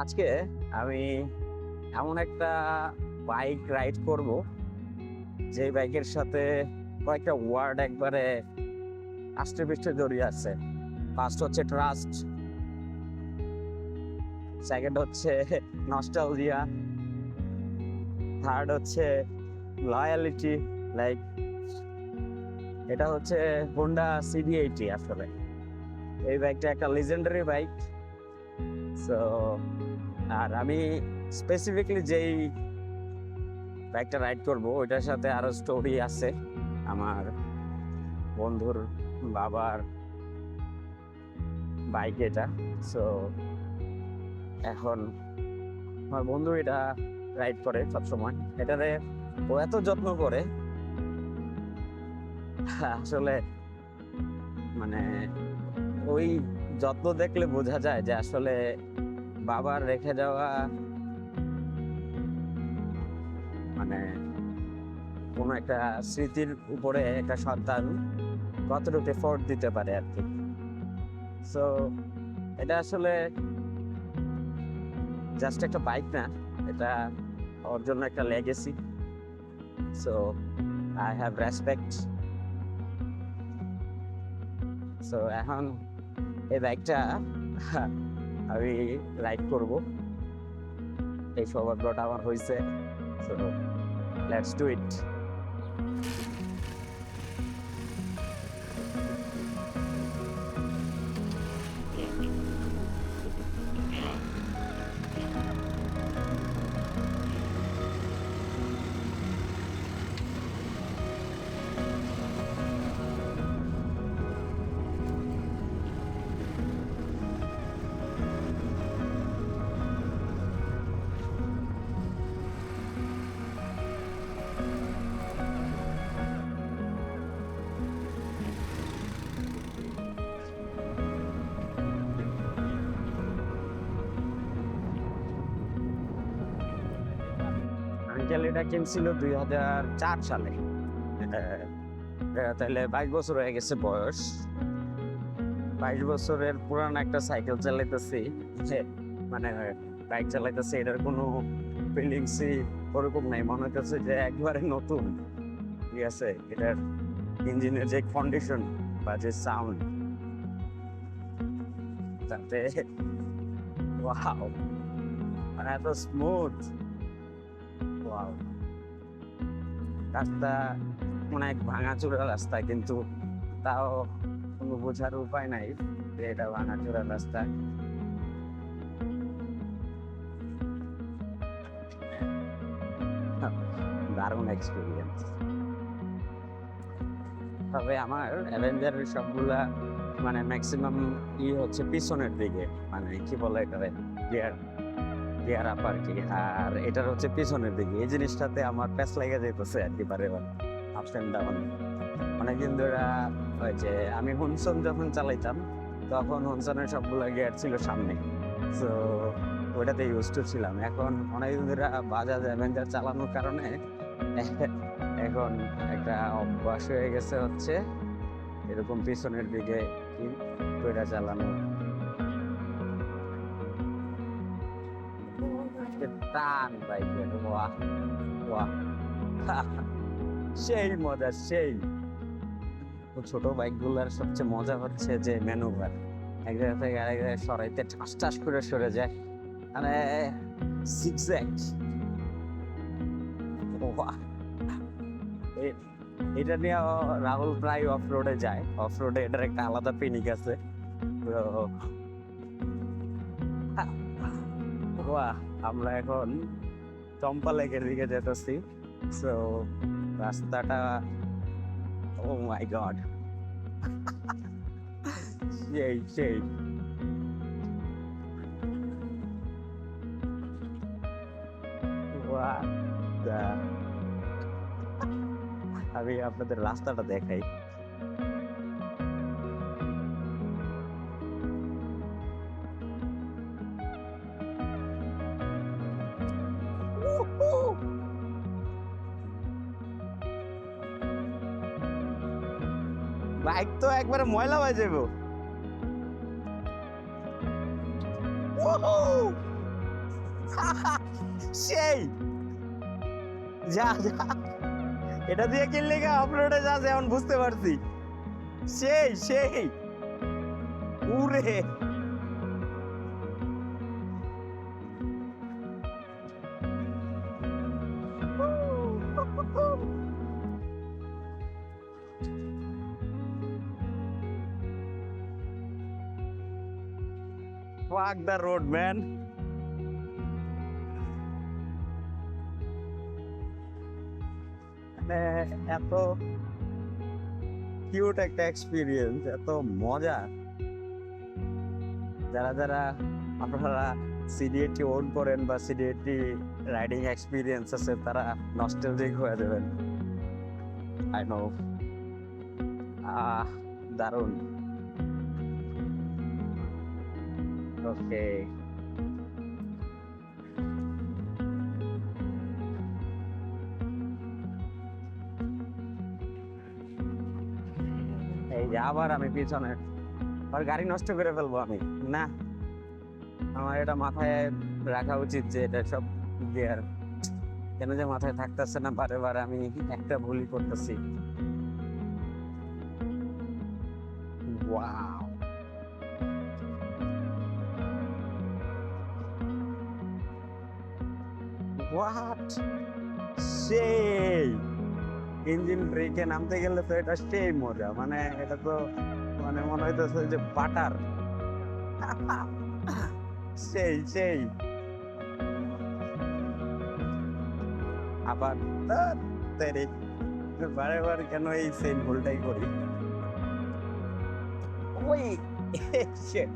আজকে আমি এমন একটা বাইক রাইড করব যে বাইকের সাথে কয়েকটা ওয়ার্ড একবারে আষ্টে পৃষ্ঠে জড়িয়ে আছে। ফার্স্ট হচ্ছে ট্রাস্ট, সেকেন্ড হচ্ছে নস্টালজিয়া, থার্ড হচ্ছে লয়ালিটি। লাইক এটা হচ্ছে হোন্ডা সিডি80। আসলে এই বাইকটা একটা লিজেন্ডারি বাইক। সো আর আমি স্পেসিফিকলি যেই বাইকটা রাইড করব ওইটার সাথে আরো স্টোরি আছে। আমার বন্ধুর বাবার বাইক এটা। সো এখন আমার বন্ধু এটা রাইড করে সবসময়, এটারে ও এত যত্ন করে আসলে মানে ওই যত্ন দেখলে বোঝা যায় যে আসলে বাবার রেখে যাওয়া মানে কোনো একটা স্মৃতির উপরে একটা সন্তান কতটুকু এফোর্ট দিতে পারে আর কি। সো এটা আসলে জাস্ট একটা বাইক না, এটা ওর জন্য একটা legacy. So I have respect. So এখন এই বাইকটা আমি রাইড করব, এই সৌভাগ্যটা আমার হয়েছে। So let's do it. Uncle এটা কিনছিল 2004 সালে। তাহলে 22 বছর হয়ে গেছে বয়স। 22 বছরের পুরান একটা সাইকেল চালাইতেছি, মানে বাইক চালাইতেছি, এটার কোনো ফিলিংসই ওরকম নাই, মনে হচ্ছে যে একবারে নতুন। ঠিক আছে, এটার ইঞ্জিনের যে কন্ডিশন বা যে সাউন্ড, তাতে ওয়াও, মানে এত স্মুথ। ওয়াও, রাস্তা অনেক ভাঙাচোরা রাস্তা, কিন্তু তাও কোনো বোঝার উপায় নাই যে এটা ভাঙাচোরা রাস্তা। দারুণ এক্সপিরিয়েন্স। তবে আমার অ্যাভেঞ্জারের সবগুলা মানে ম্যাক্সিমাম হচ্ছে পিছনের দিকে, মানে কি বলে এটা, গিয়ার গিয়ার আপ আর কি। আর এটার হচ্ছে পিছনের দিকে, এই জিনিসটাতে আমার প্যাচ লেগে যেতেছে আর কি, বারে বারে আপস অ্যান্ড ডাউন। অনেকদিন ধরে ওই যে আমি হুনসন যখন চালাইতাম তখন হুনসনের সবগুলো গিয়ার ছিল সামনে। সো ওইটাতে ইউজ টু ছিলাম। এখন অনেকদিন ধরে বাজাজ অ্যাভেঞ্জার চালানোর কারণে এখন একটা অভ্যাস হয়ে গেছে হচ্ছে এরকম পিছনের দিকে কি ওইটা চালানো। টান বাইকের, ওয়াহ ওয়াহ, সেই মজা সেই। ছোট বাইকগুলোর সবচেয়ে মজা হচ্ছে যে ম্যানুভার, এক জায়গা থেকে আরেক জায়গায় সরাইতে ঠাস ঠাস করে সরে যায়, মানে জিগজ্যাগ। ওয়াহ, এটা নিয়ে রাহুল প্রায় অফ রোডে যায়। অফ রোডে এটার একটা আলাদা পিনিক আছে। তো বাহ, আমরা এখন চম্পা লেকের দিকে যেতেছি। সো রাস্তাটা, ও মাই গড, সেই সেই। বাহ, আমি আপনাদের রাস্তাটা দেখাই। বাইক তো একবারে ময়লা হয়ে যাবো। সেই যা যা এটা দিয়ে কিনলে গা আপলোডে যা যেমন বুঝতে পারছি সেই সেই উরে Fuck the road, man. মানে এত কিউট একটা এক্সপিরিয়েন্স, এত মজা। যারা যারা আপনারা সিডিএটি ওন করেন বা সিডিএটি রাইডিং এক্সপিরিয়েন্স আছে তারা নস্টালজিক হয়ে যাবেন। I know. দারুণ। ওকে, এই যে আবার আমি পিছনে আর গাড়ি নষ্ট করে ফেলবো আমি না। আমার এটা মাথায় রাখা উচিত যে এটা সব গিয়ার কেন যে মাথায় থাকতেছে না, বারে বারে আমি একটা ভুলই করতেছি। ওয়াও, হোয়াট, সেই ইঞ্জিন ব্রেকে নামতে গেলে তো এটা সেই মজা, মানে এটা তো মানে মনে হইতেছে যে বাটার। সেই সেই আবার তেরে বারে বারে কেন এই সেম ভুলটাই করি। ওই shit.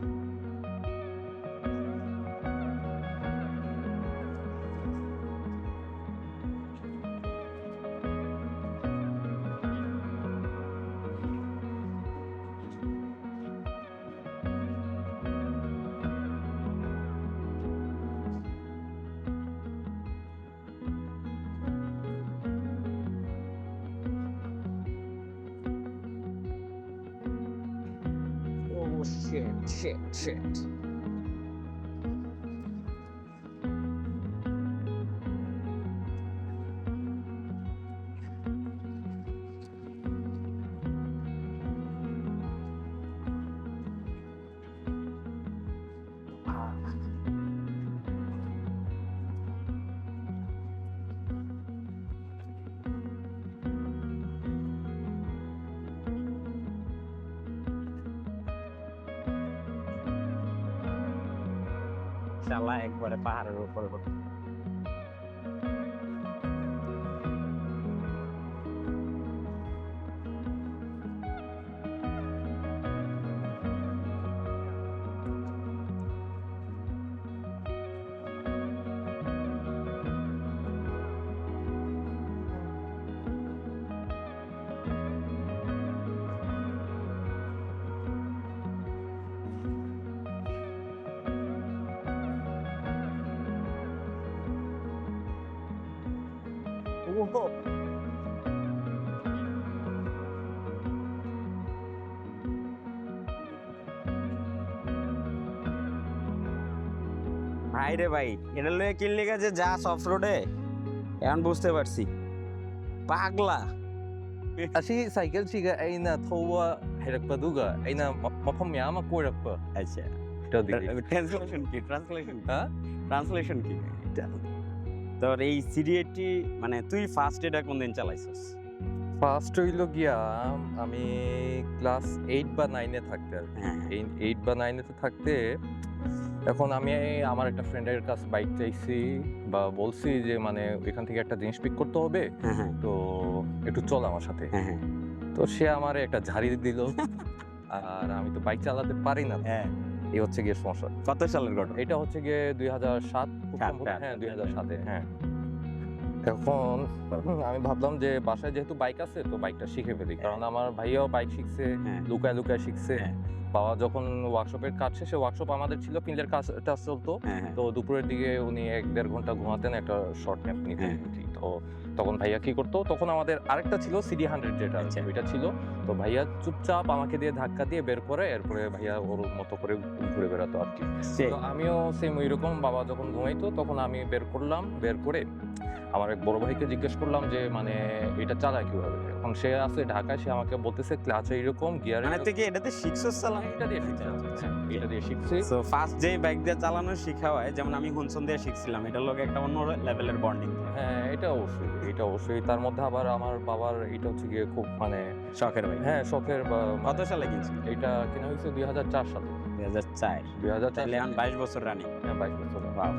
Oh shit. শালা একবারে পাহাড়ের উপর। Whoa. ভাই রে ভাই, এটা লয়ে কিনলে গেছে যা অফ রোডে, এখন বুঝতে পারছি পাগলা। ꯑꯁꯤ ꯁꯥꯏꯀꯜꯁꯤꯒ ꯑꯩꯅ ꯊꯧꯕ ꯍꯩꯔꯛꯄꯗꯨꯒ ꯑꯩꯅ ꯃꯐꯝ ꯃꯌꯥꯝ ꯑꯃ ꯀꯣꯏꯔꯛꯄ আচ্ছা, ꯇꯧꯗꯤ ট্রান্সলেশন কি? ট্রান্সলেশন হ্যাঁ ট্রান্সলেশন কি? তোর এই সিডিএটি মানে তুই ফার্স্ট এটা কোন দিন চালাইছস? ফার্স্ট হইল গিয়া আমি ক্লাস 8 বা 9 এ থাকতে আর কি। হ্যাঁ। এই 8 বা 9 এ থাকতে এখন আমি আমার একটা ফ্রেন্ডের কাছে বাইক চাইছি বা বলছি যে মানে এখান থেকে একটা জিনিস পিক করতে হবে, হ্যাঁ হ্যাঁ তো একটু চল আমার সাথে। হ্যাঁ তো সে আমারে একটা ঝাড়ি দিল আর আমি তো বাইক চালাতে পারি না। হ্যাঁ। এই হচ্ছে গিয়ে সমস্যা। কত সালের ঘটনা? এটা হচ্ছে গিয়ে 2007 খুব সাত, সম্ভবত। সাত। হ্যাঁ 2007-এ। হ্যাঁ, এখন আমি ভাবলাম যে বাসায় যেহেতু বাইক আছে তো বাইকটা শিখে ফেলি, কারণ আমার ভাইয়াও বাইক শিখছে, হ্যাঁ। লুকায় লুকায় শিখছে। হ্যাঁ। বাবা যখন ওয়ার্কশপের কাজ শেষে, ওয়ার্কশপ আমাদের ছিল ফিল্ডের কাজটা চলতো, হ্যাঁ হ্যাঁ তো দুপুরের দিকে উনি 1-1.5 ঘন্টা ঘুমাতেন, একটা শর্ট ন্যাপ নিতেন। হ্যাঁ। ঠিক তো তো তখন ভাইয়া কি করতো, তখন আমাদের আরেকটা ছিল CD100 যেটা আচ্ছা। ওইটা ছিল। তো ভাইয়া চুপচাপ আমাকে দিয়ে ধাক্কা দিয়ে বের করে, এরপরে ভাইয়া ওর মতো করে ঘুরে বেড়াতো আর কি। তো আমিও সেম ওইরকম, বাবা যখন ঘুমাইতো তখন আমি বের করলাম, বের করে আমার এক বড় ভাইকে জিজ্ঞেস করলাম যে মানে এটা চালায় কিভাবে। এখন সে আছে ঢাকায়, সে আমাকে বলতেছে ক্লাচে এরকম, গিয়ারে মানে তুই কি এটাতে শিখছস চালানো? এটা দিয়ে শিখছি। এটা দিয়ে শিখছি। সো ফার্স্ট যে বাইক দিয়ে চালানো শিখা হয়, যেমন আমি হুনসন দিয়ে শিখছিলাম, এটার লগে একটা অন্য লেভেলের বন্ডিং। হ্যাঁ, এটা অবশ্যই, এটা অবশ্যই। তার মধ্যে আবার আমার বাবার এটা হচ্ছে গিয়ে খুব মানে শখের বাইক। হ্যাঁ শখের, বা কত সালে কিনছিস? এটা কেনা হয়েছে 2004 সালে। 2004। 2004 তাহলে এখন 22 বছর রানিং। হ্যাঁ 22 বছর। ওয়াও।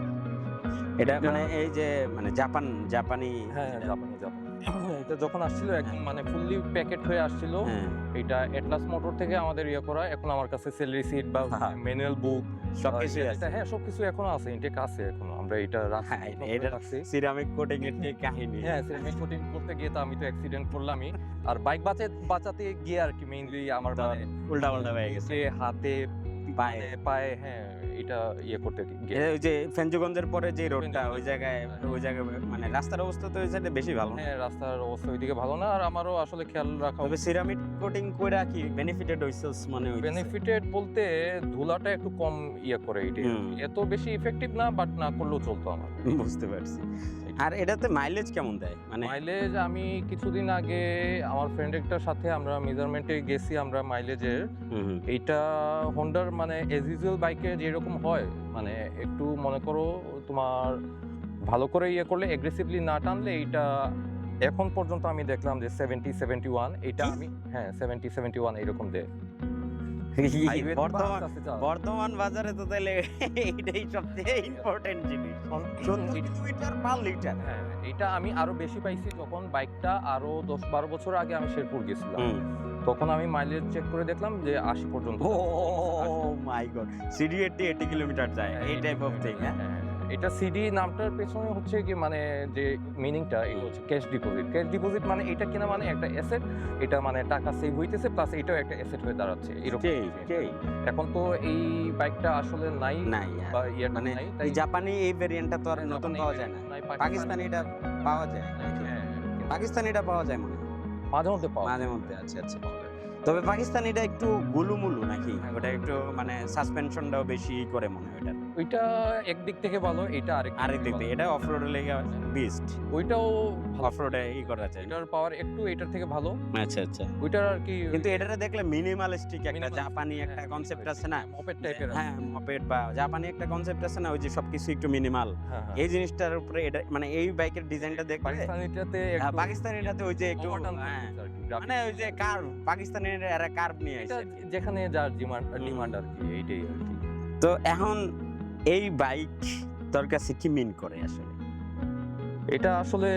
এটা মানে এই যে মানে জাপানি হ্যাঁ জাপানি। এটা যখন আসছিল একদম মানে ফুললি প্যাকেট হয়ে আসছিল। হ্যাঁ, এটা এটলাস মোটর থেকে আমাদের করা। এখন আমার কাছে সেল রিসিট বা হ্যাঁ। ম্যানুয়াল বুক সবকিছুই আছে। হ্যাঁ সবকিছু এখনো আছে, ইনটেক আছে এখনো। আমরা এটা হ্যাঁ, এটা রাখছি। সিরামিক কোটিং এর যে কাহিনী। হ্যাঁ, সিরামিক কোটিং করতে গিয়ে তো আমি তো অ্যাক্সিডেন্ট করলামই। আর বাইক বাঁচাতে গিয়ে আর কি মেইনলি আমার তো মানে উল্টা হয়ে গেছে। যে হাতে পায়ে। পায়ে হ্যাঁ এটা করতে গিয়ে ওই যে ফেঞ্চুগঞ্জের পরে যে রোডটা, ওই জায়গায় হ্যাঁ। মানে রাস্তার অবস্থা তো ওই সাইডে বেশি ভালো না। হ্যাঁ রাস্তার অবস্থা ওইদিকে ভালো না, আর আমারও আসলে খেয়াল রাখা তবে সিরামিক কোটিং কইরা কি বেনিফিটেড হইছস মনে হইছে? বেনিফিটেড বলতে ধুলাটা একটু কম করে এটা। হুম। এত বেশি ইফেক্টিভ না, বাট না করলেও চলতো আমার। বুঝতে পারছি। আর এটাতে মাইলেজ কেমন দেয়? মানে মাইলেজ আমি কিছুদিন আগে আমার ফ্রেন্ড একটার সাথে আমরা মেজারমেন্টে গেছি আমরা মাইলেজের। হুম। এইটা হোন্ডার মানে এজ ইউজুয়াল বাইকে যেরকম হয়, মানে একটু মনে করো তোমার ভালো করে করলে, এগ্রেসিভলি না টানলে, এইটা এখন পর্যন্ত আমি দেখলাম যে 70-71 এটা কি? আমি হ্যাঁ 70-71 এরকম দেয়। Highway তে বর্তমান বাস আছে যা। বর্তমান বাজারে তো তাহলে এটাই সবচেয়ে ইম্পর্টেন্ট জিনিস। 70 কিলোমিটার পার লিটার। হ্যাঁ, এটা আমি আরো বেশি পাইছি যখন বাইকটা আরো 10-12 বছর আগে আমি শেরপুর গেছিলাম। তখন আমি মাইলেজ চেক করে দেখলাম যে 80 পর্যন্ত। ও মাই গড, সিডি 80 কিলোমিটার যায়, এই টাইপ অফ থিং। হ্যাঁ, এটা সিডি নামটার পেছনে হচ্ছে কি মানে যে মিনিংটা, এটা হচ্ছে ক্যাশ ডিপোজিট। ক্যাশ ডিপোজিট মানে এটা কিনা মানে একটা অ্যাসেট, এটা মানে টাকা সেভ হইতেছে, প্লাস এটাও একটা অ্যাসেট হয়ে দাঁড়াচ্ছে এরকম। এখন তো এই বাইকটা আসলে নাই নাই বা ইয়ারটা মানে নাই, এই জাপানি এই ভেরিয়েন্টটা তো আর হ্যাঁ, নতুন জাপানি পাওয়া যায় না। নাই, পাকিস্তানি এটা পাওয়া যায়। হ্যাঁ, পাকিস্তানি এটা পাওয়া যায় মনে হয় মাঝে মধ্যে পাওয়া মাঝে মধ্যে। আচ্ছা আচ্ছা। তবে পাকিস্তানিটা একটু গুলুমুলু নাকি? ওটা একটু মানে সাসপেনশনটাও বেশি করে মনে হয় ওটা। ওইটা একদিক থেকে ভালো, এটা আরেক দিক দিয়ে এটা অফরোডে লেগে বিস্ট। ওইটাও ভালো। অফরোডে করা যায়। এটার পাওয়ার একটু এটার থেকে ভালো। আচ্ছা আচ্ছা। ওইটার আর কি কিন্তু এটারে দেখলে মিনিমালিস্টিক একটা Minimalistic, জাপানি একটা হ্যাঁ, কনসেপ্ট আছে না? মপেড টাইপের। হ্যাঁ, মপেড বা জাপানি একটা কনসেপ্ট আছে না, ওই যে সবকিছু একটু মিনিমাল। এই জিনিসটার উপরে এটা মানে এই বাইকের ডিজাইনটা দেখলে পাকিস্তানিটাতে পাকিস্তানিটাতে ওই যে একটু হ্যাঁ, মানে ওই যে কার্ভ, পাকিস্তানের এরা কার্ভ নিয়ে এটা আসে। যেখানে যার ডিমান্ড আর কি, এইটাই আর কি। তো এখন এই বাইক তোর কাছে কি মিন করে আসলে? এটা আসলে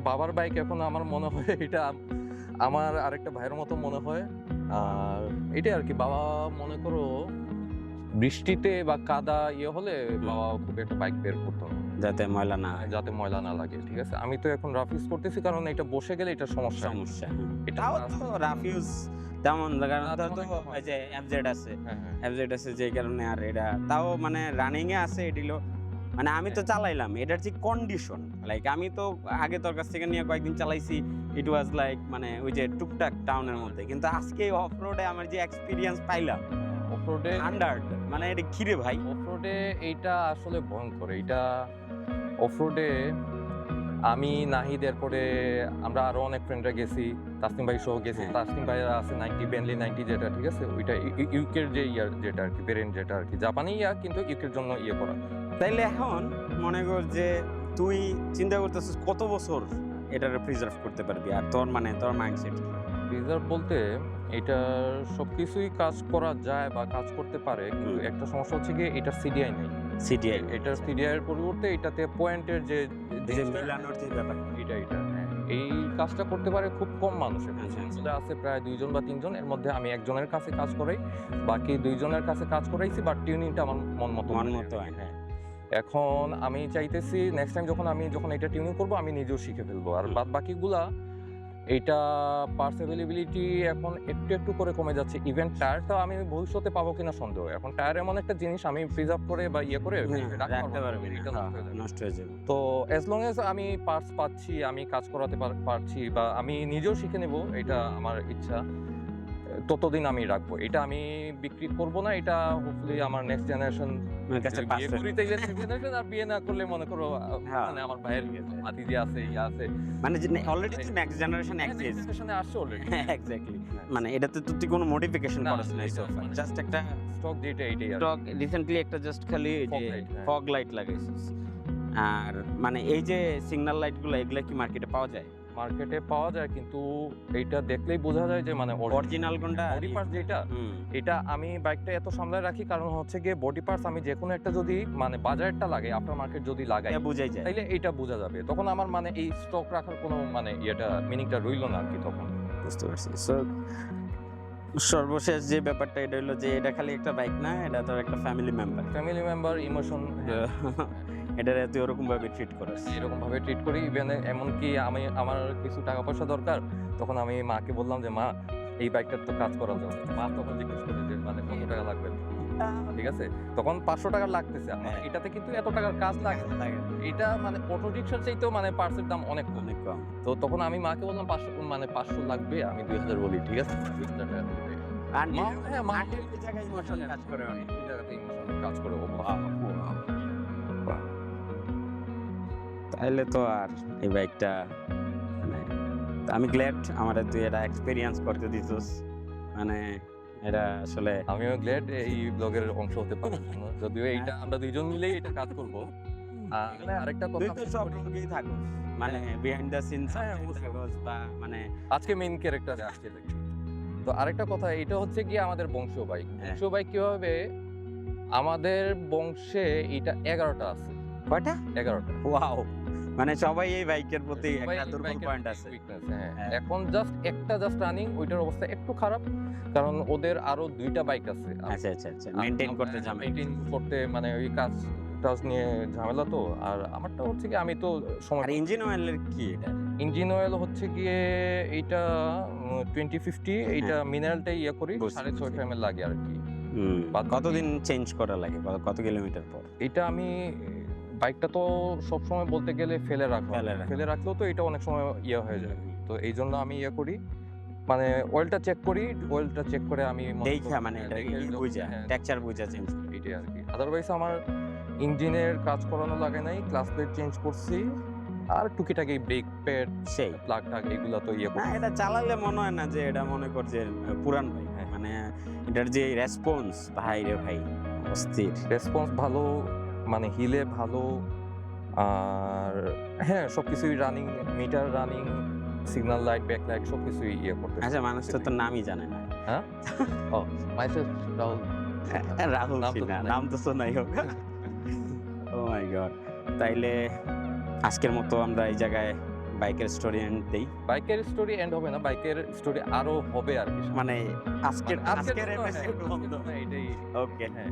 বাবার বাইক, এখন আমার মনে হয় এটা আমার আরেকটা ভাইয়ের মতো মনে হয়। আর এটাই আর কি, বাবা মনে করো বৃষ্টিতে বা কাদা হলে বাবা খুব একটা বাইক বের করতো না, যাতে ময়লা না হয়। যাতে ময়লা না লাগে। ঠিক আছে, আমি তো এখন রাফ ইউজ করতেছি, কারণ এটা বসে গেলে এটা সমস্যা। এটাও তো রাফিউজ তেমন কারণ না, তোর তো তেমন একটা ওই যে এফজেড আছে, হ্যাঁ হ্যাঁ এফজেড আছে যে কারণে আর এটা তাও মানে রানিং এ আছে এডিলো। মানে আমি তো চালাইলাম, এটার যে কন্ডিশন, লাইক আমি তো আগে তোর কাছ থেকে নিয়ে কয়েকদিন চালাইছি, ইট ওয়াজ লাইক মানে ওই যে টুকটাক টাউনের মধ্যে। কিন্তু আজকে অফ রোডে আমার যে এক্সপিরিয়েন্স পাইলাম, অফরোডে আন্ডার্ড মানে এটা খিরে ভাই। অফরোডে এইটা আসলে ভয়ঙ্কর। এইটা অফরোডে আমি নাহিদ, এরপরে আমরা আরো অনেক ফ্রেন্ডরা গেছি, তাসনিম ভাই সহ গেছি। হ্যাঁ। তাসনিম ভাইরা আছে 90 বেনলি 90 যেটা, ঠিক আছে, ওইটা ইউকের যে যেটা আর কি, ভেরিয়েন্ট যেটা আর কি, জাপানি কিন্তু ইউকের জন্য করা। তাইলে এখন মনে কর যে তুই চিন্তা করতেছিস কত বছর এটারে প্রিজার্ভ করতে পারবি, আর তোর মানে তোর মাইন্ডসেট রিজার্ভ বলতে এটার সবকিছুই কাজ করা যায় বা কাজ করতে পারে, কিন্তু একটা সমস্যা হচ্ছে কি এটার সিডিআই নেই। সিটিআই এটার সিডিআই এর পরিবর্তে এটাতে পয়েন্টের যে মিলানোর যে ব্যাপার। এটা এই কাজটা করতে পারে খুব কম মানুষের। আচ্ছা, আচ্ছা। মধ্যে আছে প্রায় 2 জন বা 3 জন, এর মধ্যে আমি একজনের কাছে কাজ করাই, বাকি 2 জনের কাছে কাজ করাইছি, বাট টিউনিংটা আমার মন মতো হয়। হ্যাঁ, এখন আমি চাইতেছি নেক্সট টাইম যখন এটা টিউনিং করব আমি নিজেও শিখে ফেলবো, আর বাদ বাকিগুলা এইটা পার্টস অ্যাভেলেবিলিটি এখন একটু একটু করে কমে যাচ্ছে। ইভেন টায়ারটা আমি ভবিষ্যতে পাবো কিনা সন্দেহ। এখন টায়ার এমন একটা জিনিস আমি প্রিজার্ভ করে বা ইয়ে করে রাখতে পারবি না, এটা নষ্ট হয়ে যাবে। নষ্ট হয়ে যাবে। তো অ্যাজ লং এজ আমি পার্টস পাচ্ছি, আমি কাজ করাতে পারছি বা আমি নিজেও শিখে নেব, এটা আমার ইচ্ছা। ততদিন আমি রাখবো। এটা আমি বিক্রি করব না। এটা হোপফুলি আমার নেক্সট জেনারেশন কাছে বিয়ে করিতে গেলে জেনারেশন আর বিয়ে না করলে মনে করো হ্যাঁ। মানে আমার ভাইয়ের ভাতিজি আছে, ইয়া আছে। মানে যে অলরেডি তো নেক্সট জেনারেশন এক্সিস্ট। জেনারেশনে আসছে অলরেডি। এক্স্যাক্টলি। মানে এটাতে তো তুই কোনো মডিফিকেশন না, করিস না, এটা মানে জাস্ট একটা স্টক যেটা এইটাই আর স্টক রিসেন্টলি একটা জাস্ট খালি Fog যে light, হ্যাঁ। ফগ লাইট লাগাইছিস। আর মানে এই যে সিগন্যাল লাইটগুলো এগুলা কি মার্কেটে পাওয়া যায়? মার্কেটে পাওয়া যায়, কিন্তু এইটা দেখলেই বোঝা যায় যে মানে অরিজিনাল কোনটা? বডি পার্টস যেটা, এটা আমি বাইকটা এত সামলায় রাখি কারণ হচ্ছে গিয়ে বডি পার্টস আমি যে কোনো একটা যদি মানে বাজারটা লাগে, আফটার মার্কেট যদি লাগাই, এটা বুঝাই যায়। তাইলে এইটা বোঝা যাবে। তখন আমার মানে এই স্টক রাখার কোনো মানে ইয়েটা মিনিংটা রইল না আর কি তখন। বুঝতে পারছি। সো সর্বশেষ যে ব্যাপারটা এটা হলো যে এটা খালি একটা বাইক না, এটা তোর একটা family member. Family member, emotion, এটারে তুই ওরকম ভাবে ট্রিট করিস। এরকম ভাবে ট্রিট করি। ইভেন এমনকি আমার কিছু টাকা পয়সা দরকার, তখন আমি মাকে বললাম যে মা এই বাইকটার তো কাজ করার জন্য। মা তখন জিজ্ঞেস করে যে মানে কত টাকা লাগবে, ঠিক আছে? তখন 500 টাকা লাগতেছে আমার, এটাতে কিন্তু এত টাকার কাজ লাগে না। এটা মানে অটো রিক্সার চাইতেও মানে পার্টসের দাম অনেক কম। অনেক কম। তো তখন আমি মাকে বললাম 500 লাগবে, আমি 2000 বলি, ঠিক আছে? 2000 টাকা দিবে। মা, হ্যাঁ, মা আন্টির জায়গায় ইমোশন কাজ করে অনেক। এই জায়গাতে ইমোশন কাজ করে। ও তাইলে তো আর এই বাইকটা মানে আমি গ্ল্যাড আমার তুই এটা এক্সপেরিয়েন্স করতে দিছিস। মানে এটা আসলে আমিও গ্ল্যাড এই ব্লগের অংশ হতে পারার জন্য। যদিও এইটা আমরা দুইজন মিলেই এটা কাজ করব। আরেকটা তুই কথা তো সব লোকেই থাকোস, মানে বিহাইন্ড দ্য সিনস থাকোস বা মানে আজকে মেইন ক্যারেক্টারে আসছে দেখি। তো আরেকটা কথা, এটা হচ্ছে কি আমাদের বংশ বাইক। হ্যাঁ। বংশ বাইক কিভাবে আমাদের বংশে এটা 11টা আছে। কয়টা? 11টা। ওয়াও, মানে সবাই এই বাইকের প্রতি সবাই একটা দুর্বল বাইকের পয়েন্ট আছে। weakness, হ্যাঁ। হ্যাঁ। এখন জাস্ট একটা রানিং, ওইটার অবস্থা একটু খারাপ কারণ ওদের আরো 2টা বাইক আছে। আচ্ছা আচ্ছা আচ্ছা, মেইনটেইন করতে ঝামেলা। মেইনটেইন করতে মানে ওই কাজ নিয়ে ঝামেলা। তো আর আমারটা হচ্ছে কি আমি তো সময় আর ইঞ্জিন অয়েলের কি এটা? ইঞ্জিন অয়েল হচ্ছে গিয়ে এইটা 2050, এইটা মিনারেলটাই ইয়ে করি, বুঝছি, 6.5 ml লাগে আর কি। বাদ বাকি- কতদিন চেঞ্জ করা লাগে, কত কিলোমিটার পর? এটা আমি বাইকটা তো সবসময় বলতে গেলে ফেলে ফেলে রাখা। ফেলে রাখলেও তো এটা অনেক সময় ইয়ে হয়ে যায়। তো এই জন্য আমি ইয়ে করি, মানে অয়েলটা চেক করি, অয়েলটা চেক করে আমি মনে দেখা করি- মানে এটা দেখে যখন- বুঝা, হ্যাঁ, টেক্সচার বুঝা চেঞ্জ। এটাই আর কি। আদারওয়াইজ আমার ইঞ্জিনের কাজ করানো লাগে নাই, ক্লাস প্লেট চেঞ্জ করছি, আর টুকিটাকি ব্রেক প্যাড, সেই প্লাগ টাগ এগুলা তো ইয়ে না, করি। এটা চালালে মনে হয় না যে এটা মনে কর যে পুরান বাইক। হ্যাঁ। মানে এটার যে রেসপন্স, ভাই রে ভাই, অস্থির। রেসপন্স ভালো, মানে হিলে ভালো, আর হ্যাঁ সবকিছুই running, meter running, signal light, back light সবকিছুই ইয়ে করতে। আচ্ছা, মানুষ তো তোর নামই জানে না। ও মাইসেলফ রাহুল। রাহুল নাম তো সিনহা, শোনাই। নাম তো শোনাই হোক। ও মাই গড। তাইলে আজকের মতো আমরা এই জায়গায় বাইকের স্টোরি এন্ড দেই। বাইকের স্টোরি এন্ড হবে না, বাইকের স্টোরি আরো হবে আর কি। মানে আজকের মানে আজকের জন্য, হ্যাঁ, এপিসোড বন্ধ। এটাই। ওকে, হ্যাঁ,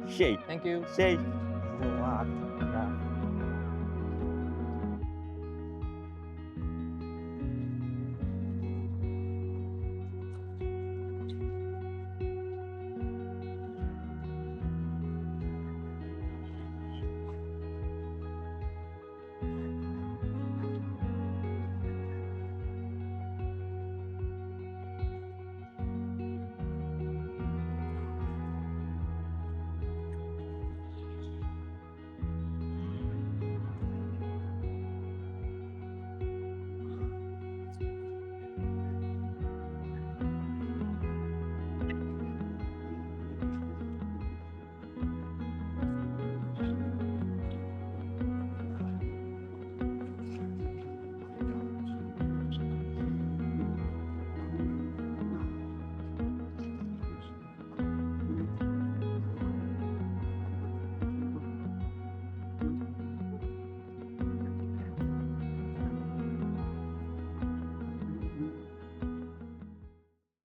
সেই থ্যাংক ইউ। সেই